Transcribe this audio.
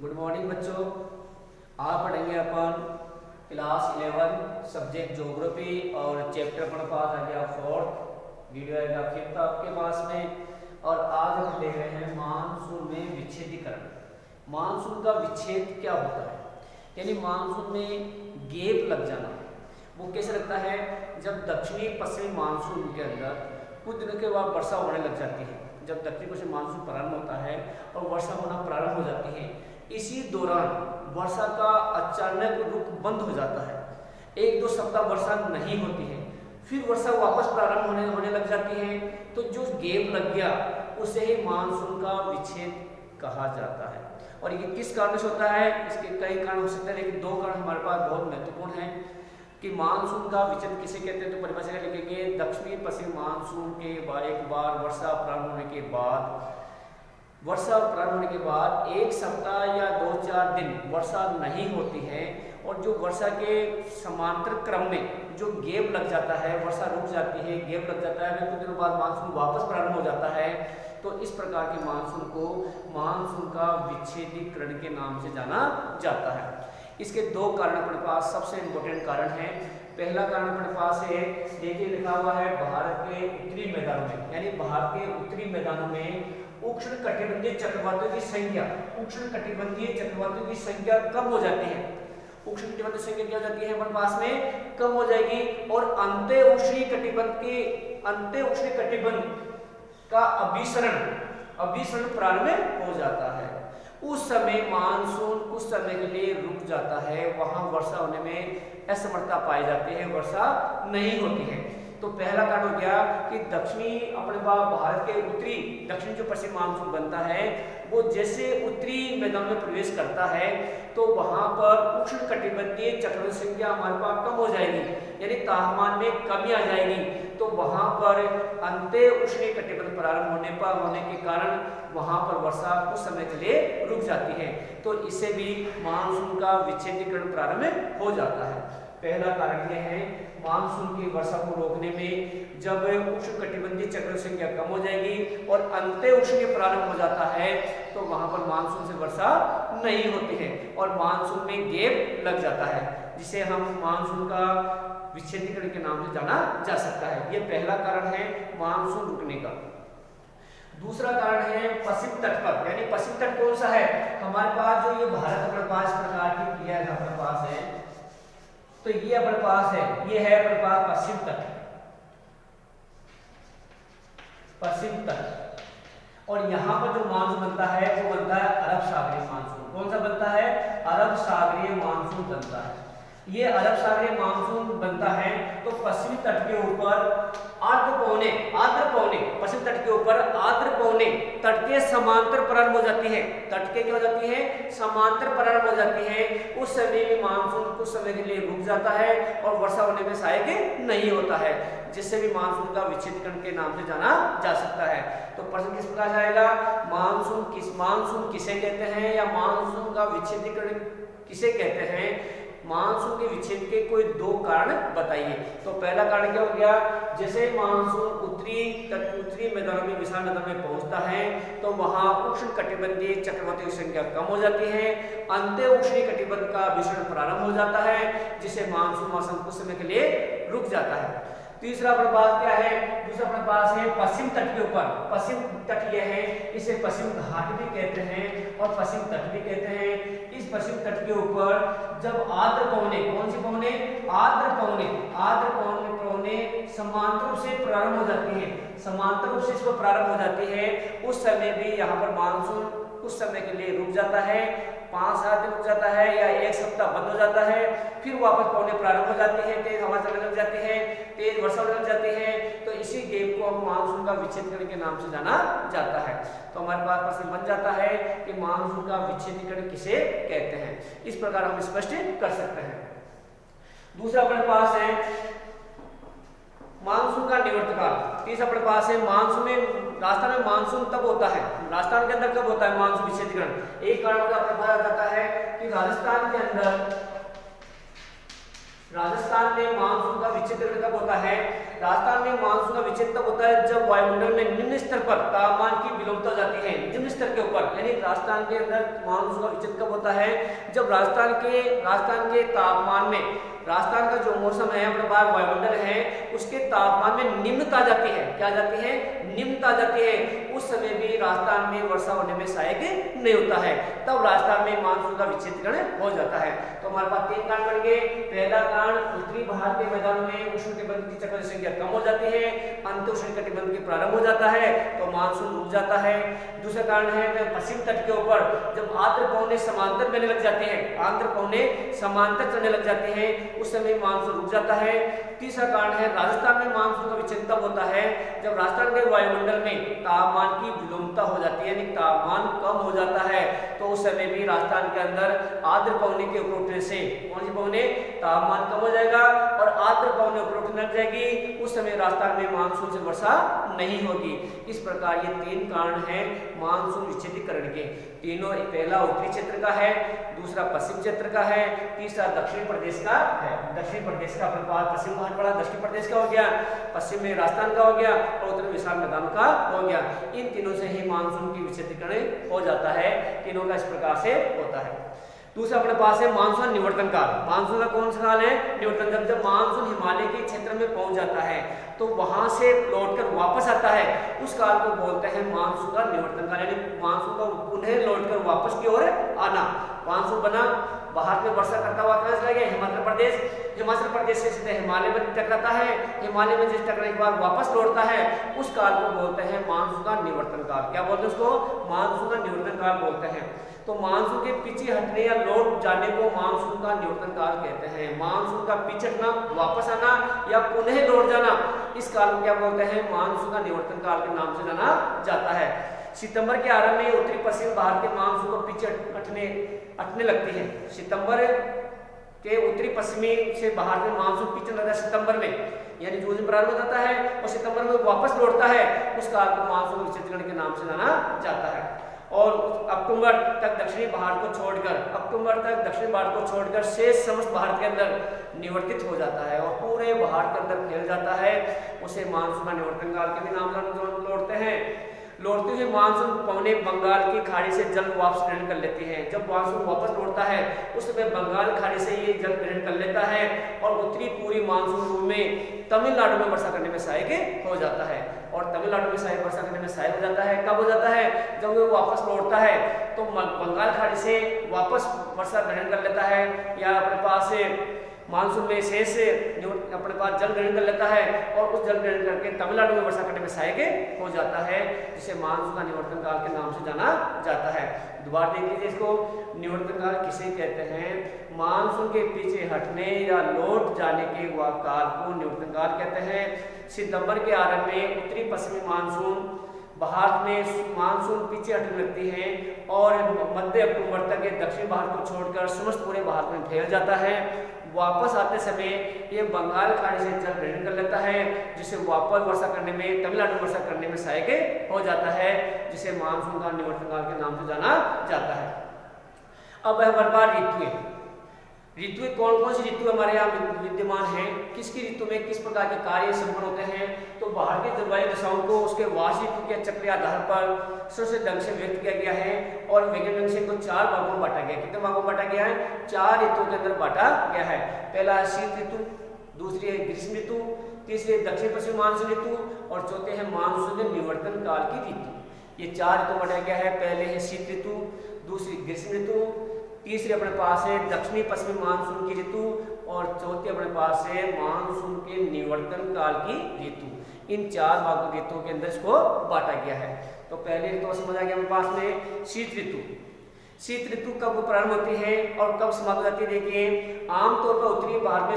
Good morning बच्चों। आप पढ़ेंगे अपन क्लास 11 सब्जेक्ट ज्योग्राफी और चैप्टर अपन पास आ गया 4th, वीडियो आएगा 5th आपके पास में। और आज हम देख रहे हैं मानसून में विच्छेदीकरण। मानसून का विच्छेद क्या होता है, यानी मानसून में गैप लग जाना। वो कैसे लगता है, जब दक्षिणी पश्चिमी मानसून के अंदर कुछ दिनों के बाद वर्षा होने लग जाती है। जब दक्षिणी पश्चिमी मानसून प्रारंभ होता है और वर्षा होना प्रारंभ हो जाती है, इसी दौरान वर्षा का अचानक रुख बंद हो जाता है। 1-2 सप्ताह वर्षा नहीं होती है, फिर वर्षा वापस प्रारंभ होने लग जाती है। तो जो गैप लग गया उसे ही मानसून का विच्छेद कहा जाता है। और ये किस कारण से होता है, इसके कई कारण हो सकते हैं, लेकिन 2 कारण हमारे पास बहुत महत्वपूर्ण हैं कि मानसून का विच्छेद किसे कहते हैं। तो परिभाषा लिखेंगे, दक्षिणी पश्चिमी मानसून के एक बार वर्षा प्रारंभ होने के बाद, वर्षा प्रारंभ होने के बाद 1 सप्ताह या 2-4 दिन वर्षा नहीं होती है, और जो वर्षा के समांतर क्रम में जो गैप लग जाता है, वर्षा रुक जाती है, गैप लग जाता है, फिर कुछ दिनों बाद मानसून वापस प्रारंभ हो जाता है। तो इस प्रकार के मानसून को मानसून का विच्छेदीकरण के नाम से जाना जाता है। इसके 2 कारण अपने पास सबसे इंपॉर्टेंट कारण है। पहला कारण अपने पास है, देखिए लिखा हुआ है, भारत के उत्तरी मैदानों में, यानी भारत के उत्तरी मैदानों में उष्णकटिबंधीय चक्रवातों की संख्या, उष्णकटिबंधीय चक्रवातों की संख्या कम हो जाती है। उष्णकटिबंधीय संख्या क्या हो जाती है हमारे पास में, कम हो जाएगी। और अंत्य उष्णीय कटिबंध का अभिसरण प्रारंभ हो जाता है। उस समय मानसून कुछ समय के लिए रुक जाता है, वहां वर्षा होने में असमर्थता पाई जाती है, वर्षा नहीं होती है। तो पहला कारण हो गया कि दक्षिणी अपने भारत के उत्तरी, दक्षिण जो पश्चिम मानसून बनता है, वो जैसे उत्तरी मैदान में प्रवेश करता है तो वहां पर उष्णकटिबंधीय चक्रवात संख्या हमारे पास कम हो जाएगी, यानी तापमान में कमी आ जाएगी। तो वहां पर अंत्य उष्णीय कटिबंध प्रारंभ होने के कारण वहां पर वर्षा कुछ समय के लिए रुक जाती है। तो इससे भी मानसून का विच्छेदीकरण प्रारंभ हो जाता है। पहला कारण यह है, मानसून की वर्षा को रोकने में जब उष्णकटिबंधीय चक्रवात संख्या कम हो जाएगी और अंत्य उष्णीय प्रारंभ हो जाता है, तो वहां पर मानसून से वर्षा नहीं होती है और मानसून में गैप लग जाता है, जिसे हम मानसून का विच्छेदीकरण के नाम से जाना जा सकता है। यह पहला कारण है मानसून रुकने का। दूसरा कारण है पश्चिम तट पर, यानी पश्चिम तट कौन सा है हमारे पास, जो ये भारत अपने पास प्रकार की क्रिया अपने पास है, तो ये अपने पास है, ये है अपने पास पश्चिम तट, पश्चिम तट। और यहाँ पर जो मानसून बनता है वो बनता है अरब सागरीय मानसून। कौन सा बनता है, अरब सागरीय मानसून बनता है। ये अरब सागरीय मानसून बनता है तो पश्चिमी तट के ऊपर आर्द्र पौने पश्चिम तट के ऊपर आर्द्र पौने तट के समांतर प्रारंभ हो जाती है। तट के क्या हो जाती है, समांतर प्रारंभ हो जाती है। उस समय में मानसून कुछ समय के लिए रुक जाता है और वर्षा होने में सहायक नहीं होता है, जिससे भी मानसून का विच्छेदीकरण के नाम से जाना जा सकता है। तो प्रश्न किस प्रकार जाएगा, मानसून किसे कहते हैं, या मानसून का विच्छेदीकरण किसे कहते हैं। मानसून के विच्छेद के कोई 2 कारण बताइए। तो पहला कारण क्या हो गया, जैसे मानसून उत्तरी मैदानों में, विशाल मैदानों में पहुंचता है तो वहां उष्णकटिबंधीय चक्रवातों की संख्या कम हो जाती है, अंत्य उष्णीय कटिबंध का विसरण प्रारंभ हो जाता है, जिससे मानसून मौसम कुछ समय के लिए रुक जाता है। तीसरा अपने पास क्या है, दूसरा अपने पास है पश्चिम तट के ऊपर। पश्चिम तट यह है, इसे पश्चिम घाट भी कहते हैं और पश्चिम तट भी कहते हैं। इस पश्चिम तट के ऊपर जब आर्द्र पौने, कौन सी पौने, आर्द्र पौने समांतर रूप से प्रारंभ हो जाती है, समांतर रूप से इसको प्रारंभ हो जाती है, उस समय भी यहाँ पर मानसून कुछ समय के लिए रुक जाता है, 5-7 दिन रुक जाता है या 1 सप्ताह बंद हो जाता है, फिर वापस पौने प्रारंभ हो जाती है, तेज हवा चलने लग जाती है, तेज वर्षा होने लग जाती है। तो इसी गैप को हम मानसून का विच्छेदीकरण के नाम से जाना जाता है। तो हमारे पास प्रश्न बन जाता है कि मानसून का विच्छेदीकरण किसे कहते हैं। इस प्रकार हम स्पष्ट कर सकते हैं। दूसरा अपने पास है मानसून का निवर्त काल। तीसरा अपने पास है मानसून में, राजस्थान में मानसून तब होता है, राजस्थान के अंदर कब होता है मानसून विच्छेदीकरण। एक कारण अपने पास आ जाता है कि राजस्थान के अंदर, राजस्थान में मानसून का विच्छेदीकरण कब होता है, राजस्थान में मानसून का विच्छेद तब होता है जब वायुमंडल में निम्न स्तर पर तापमान की विलोमता हो जाती है, निम्न स्तर के ऊपर। यानी राजस्थान के अंदर मानसून का विच्छेद कब होता है, जब राजस्थान के तापमान में, राजस्थान का जो मौसम है अपने पास वायुमंडल है उसके तापमान में निम्नता आ जाती है। क्या जाती है, निम्नता आ जाती है। उस समय भी राजस्थान में वर्षा होने में सहायक नहीं होता है, तब राजस्थान में मानसून का विच्छेदीकरण हो जाता है। तो हमारे पास 3 कारण बन गए। पहला कारण, उत्तरी भारत के मैदानों में उष्णकटिबंध की चक्र संख्या कम हो जाती है, अंत उष्णकटिबंध के प्रारंभ हो जाता है तो मानसून रुक जाता है। दूसरा कारण है पश्चिम तट के ऊपर जब आर्द्र पवनें समांतर बहने लग जाती हैं, आर्द्र पवनें समांतर चलने लग जाती हैं, उस समय मानसून रुक जाता है। तीसरा कारण है राजस्थान में मानसून का विच्छेद तब होता है जब राजस्थान के वायुमंडल में तापमान की विलोमता हो जाती है, यानी तापमान कम हो जाता है, तो उस समय भी राजस्थान के अंदर आर्द्र पवनें के ऊपर उठने से, कौन सी पवनें, तापमान कम हो जाएगा और आर्द्र पवनें ऊपर उठने लग जाएगी, उस समय राजस्थान में मानसून से वर्षा नहीं होगी। इस प्रकार ये 3 कारण हैं मानसून विच्छेदीकरण के। तीनों, पहला उत्तरी क्षेत्र का है, दूसरा पश्चिम क्षेत्र का है, तीसरा दक्षिण प्रदेश का है। दक्षिण प्रदेश का अपने पास पश्चिम घाट वाला दक्षिण प्रदेश का हो गया, पश्चिम में राजस्थान का हो गया और उत्तर में विशाल मैदान का हो गया। इन तीनों से ही मानसून की विच्छेदीकरण हो जाता है। तीनों का इस प्रकार से होता है। दूसरा अपने पास है मानसून निवर्तन काल। मानसून का कौन सा काल है, निवर्तन। जब मानसून हिमालय के क्षेत्र में पहुंच जाता है तो वहां से लौटकर वापस आता है, उस काल को बोलते हैं मानसून का निवर्तन काल। यानी मानसून का पुनः लौटकर वापस की ओर आना। मानसून बना, बाहर में वर्षा करता हुआ कहां चला गया, हिमाचल प्रदेश, हिमाचल प्रदेश से सीधे हिमालय में टकराता है, हिमालय में जिस टकराने के बाद वापस लौटता है, उस काल को बोलते हैं मानसून का निवर्तन काल। क्या बोलते हैं उसको, मानसून का निवर्तन काल बोलते हैं। तो मानसून के पीछे हटने या लौट जाने को मानसून का निवर्तन काल कहते हैं। मानसून का पीछे हटना, वापस आना या पुनः लौट जाना, इस काल को क्या बोलते हैं, मानसून का निवर्तन काल के नाम से जाना जाता है। सितंबर के आरंभ में उत्तरी पश्चिम भारत के मानसून को पीछे हटने लगती है। सितंबर के उत्तरी पश्चिमी से बाहर में मानसून पीछे लगता है सितंबर में, यानी जून में प्रारंभ होता है और सितंबर में वापस लौटता है, उस काल को मानसून विच्छेदीकरण के नाम से जाना जाता है। और अक्टूबर तक दक्षिणी भारत को छोड़कर शेष समस्त भारत के अंदर निवर्तित हो जाता है और पूरे भारत के अंदर फैल जाता है, उसे मानसून का निवर्तन काल के भी नाम लौटते हैं। लौटते हुए मानसून पवनें बंगाल की खाड़ी से जल वापस ग्रहण कर लेती हैं। जब मानसून वापस लौटता है उस समय बंगाल खाड़ी से ये जल ग्रहण कर लेता है और उत्तरी पूरी मानसून रूप में तमिलनाडु में वर्षा करने में सहायक हो जाता है। और तमिलनाडु में वर्षा करने में सहायक हो जाता है, कब हो जाता है, जब वो वापस लौटता है तो बंगाल खाड़ी से वापस वर्षा ग्रहण कर लेता है या अपने पास से मानसून में शेष अपने पास जल ग्रहण कर लेता है और उस जल ग्रहण करके तमिलनाडु में वर्षा करने में सहायक हो जाता है, जिसे मानसून का निवर्तन काल के नाम से जाना जाता है। दोबारा देख लीजिए इसको, निवर्तन काल किसे कहते हैं, मानसून के पीछे हटने या लौट जाने के काल को निवर्तन काल कहते हैं। सितंबर के आरंभ में उत्तरी पश्चिमी मानसून भारत में मानसून पीछे हटने लगती है और मध्य अक्टूबर तक ये दक्षिण भारत को छोड़कर समस्त पूरे भारत में फैल जाता है। वापस आते समय ये बंगाल खाड़ी से जल ग्रहण कर लेता है, जिसे वापस वर्षा करने में, तमिलनाडु में वर्षा करने में सहायक हो जाता है, जिसे मानसून का निवर्तन काल के नाम से जाना जाता है। अब है हमारे पास ऋतुएं। ऋतुएं कौन कौन सी ऋतु हमारे यहाँ विद्यमान है, किसकी ऋतु में किस प्रकार के कार्य संपन्न होते हैं। तो बाहर की जलवायु दशाओं को उसके वार्षिक ऋतु के चक्र के आधार पर सरल ढंग से व्यक्त किया गया है और वैज्ञानिक ढंग से इनको 4 भागों में बांटा गया है। कितने भागों में बांटा गया है, 4 ऋतुओं के अंदर बांटा गया है। पहला है शीत ऋतु, दूसरी है ग्रीष्म ऋतु, तीसरी है दक्षिण पश्चिम मानसून ऋतु और चौथे है मानसून निवर्तन काल की ऋतु। ये 4 ऋतु बांटा गया है। पहले है शीत ऋतु, दूसरी ग्रीष्म ऋतु, तीसरी अपने पास है दक्षिणी पश्चिमी मानसून की ऋतु और चौथी अपने पास है मानसून के निवर्तन काल की ऋतु। इन 4 भागों ऋतुओं के अंदर इसको बांटा गया है। तो पहले ऋतु समझ आ गया हमारे पास में शीत ऋतु। शीत ऋतु कब प्रारंभ होती है और कब समाप्त हो जाती है। देखिए, आमतौर पर उत्तरी भारत में